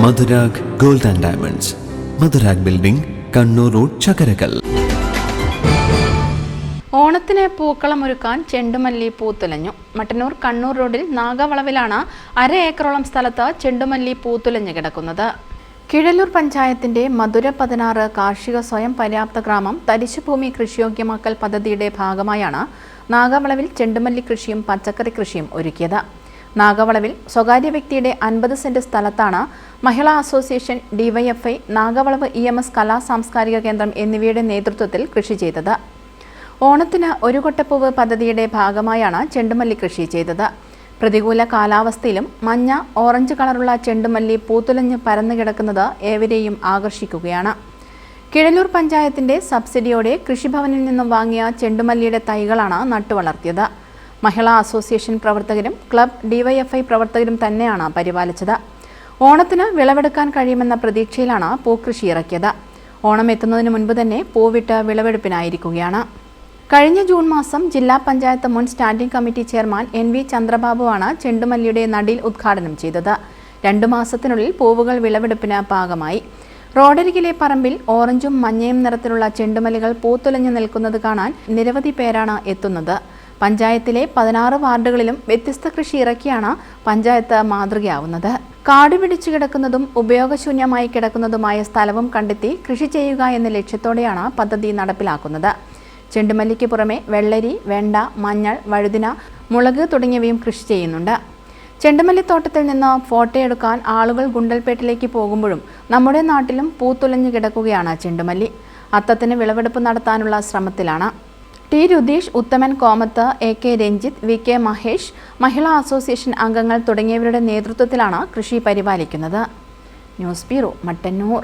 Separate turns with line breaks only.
Madhurag gold and diamonds, Madhurag building, Kannur road, Chakkarakal.
ഓണത്തിന് പൂക്കളമൊരുക്കാൻ ചെണ്ടുമല്ലി പൂത്തുലഞ്ഞു. മട്ടന്നൂർ കണ്ണൂർ റോഡിൽ നാഗവളവിലാണ് 1/2 ഏക്കറോളം സ്ഥലത്ത് ചെണ്ടുമല്ലി പൂത്തുലഞ്ഞു കിടക്കുന്നത്. കിഴലൂർ പഞ്ചായത്തിന്റെ മധുര 16 കാർഷിക സ്വയം പര്യാപ്ത ഗ്രാമം തരിശുഭൂമി കൃഷിയോഗ്യമാക്കൽ പദ്ധതിയുടെ ഭാഗമായാണ് നാഗവളവിൽ ചെണ്ടുമല്ലി കൃഷിയും പച്ചക്കറി കൃഷിയും ഒരുക്കിയത്. നാഗവളവിൽ സ്വകാര്യ വ്യക്തിയുടെ 50 സെന്റ് സ്ഥലത്താണ് മഹിളാ അസോസിയേഷൻ, ഡിവൈഎഫ്ഐ, നാഗവളവ് EMS കലാ സാംസ്കാരിക കേന്ദ്രം എന്നിവയുടെ നേതൃത്വത്തിൽ കൃഷി ചെയ്തത്. ഓണത്തിന് ഒരു കൊട്ടപ്പൂവ് പദ്ധതിയുടെ ഭാഗമായാണ് ചെണ്ടുമല്ലി കൃഷി ചെയ്തത്. പ്രതികൂല കാലാവസ്ഥയിലും മഞ്ഞ, ഓറഞ്ച് കളറുള്ള ചെണ്ടുമല്ലി പൂത്തുലഞ്ഞ് പരന്നു കിടക്കുന്നത് ഏവരെയും ആകർഷിക്കുകയാണ്. കിഴലൂർ പഞ്ചായത്തിന്റെ സബ്സിഡിയോടെ കൃഷിഭവനിൽ നിന്നും വാങ്ങിയ ചെണ്ടുമല്ലിയുടെ തൈകളാണ് നട്ടുവളർത്തിയത്. മഹിളാ അസോസിയേഷൻ പ്രവർത്തകരും ക്ലബ് ഡിവൈഎഫ്ഐ പ്രവർത്തകരും തന്നെയാണ് പരിപാലിച്ചത്. ഓണത്തിന് വിളവെടുക്കാൻ കഴിയുമെന്ന പ്രതീക്ഷയിലാണ് പൂക്കൃഷി ഇറക്കിയത്. ഓണം എത്തുന്നതിന് മുൻപ് തന്നെ പൂവിട്ട് വിളവെടുപ്പിനായിരിക്കുകയാണ്. കഴിഞ്ഞ ജൂൺ മാസം ജില്ലാ പഞ്ചായത്ത് മുൻ സ്റ്റാൻഡിംഗ് കമ്മിറ്റി ചെയർമാൻ NV ചന്ദ്രബാബുവാണ് ചെണ്ടുമല്ലിയുടെ നടീൽ ഉദ്ഘാടനം ചെയ്തത്. 2 മാസത്തിനുള്ളിൽ പൂവുകൾ വിളവെടുപ്പിന് പാകമായി. റോഡരികിലെ പറമ്പിൽ ഓറഞ്ചും മഞ്ഞയും നിറത്തിലുള്ള ചെണ്ടുമല്ലികൾ പൂത്തുലഞ്ഞു നിൽക്കുന്നത് കാണാൻ നിരവധി പേരാണ് എത്തുന്നത്. പഞ്ചായത്തിലെ 16 വാർഡുകളിലും വ്യത്യസ്ത കൃഷി ഇറക്കിയാണ് പഞ്ചായത്ത് മാതൃകയാവുന്നത്. കാട് പിടിച്ചു കിടക്കുന്നതും ഉപയോഗശൂന്യമായി കിടക്കുന്നതുമായ സ്ഥലവും കണ്ടെത്തി കൃഷി ചെയ്യുക എന്ന ലക്ഷ്യത്തോടെയാണ് പദ്ധതി നടപ്പിലാക്കുന്നത്. ചെണ്ടുമല്ലിക്ക് പുറമെ വെള്ളരി, വെണ്ട, മഞ്ഞൾ, വഴുതിന, മുളക് തുടങ്ങിയവയും കൃഷി ചെയ്യുന്നുണ്ട്. ചെണ്ടുമല്ലിത്തോട്ടത്തിൽ നിന്ന് ഫോട്ടോയെടുക്കാൻ ആളുകൾ ഗുണ്ടൽപേട്ടിലേക്ക് പോകുമ്പോഴും നമ്മുടെ നാട്ടിലും പൂത്തുലഞ്ഞു കിടക്കുകയാണ് ചെണ്ടുമല്ലി. അത്തത്തിന് വിളവെടുപ്പ് നടത്താനുള്ള ശ്രമത്തിലാണ്. T. രുദീഷ്, ഉത്തമൻ കോമത്ത്, AK രഞ്ജിത്ത്, VK മഹേഷ്, മഹിളാ അസോസിയേഷൻ അംഗങ്ങൾ തുടങ്ങിയവരുടെ നേതൃത്വത്തിലാണ് കൃഷി പരിപാലിക്കുന്നത്. News bureau, Mattannur.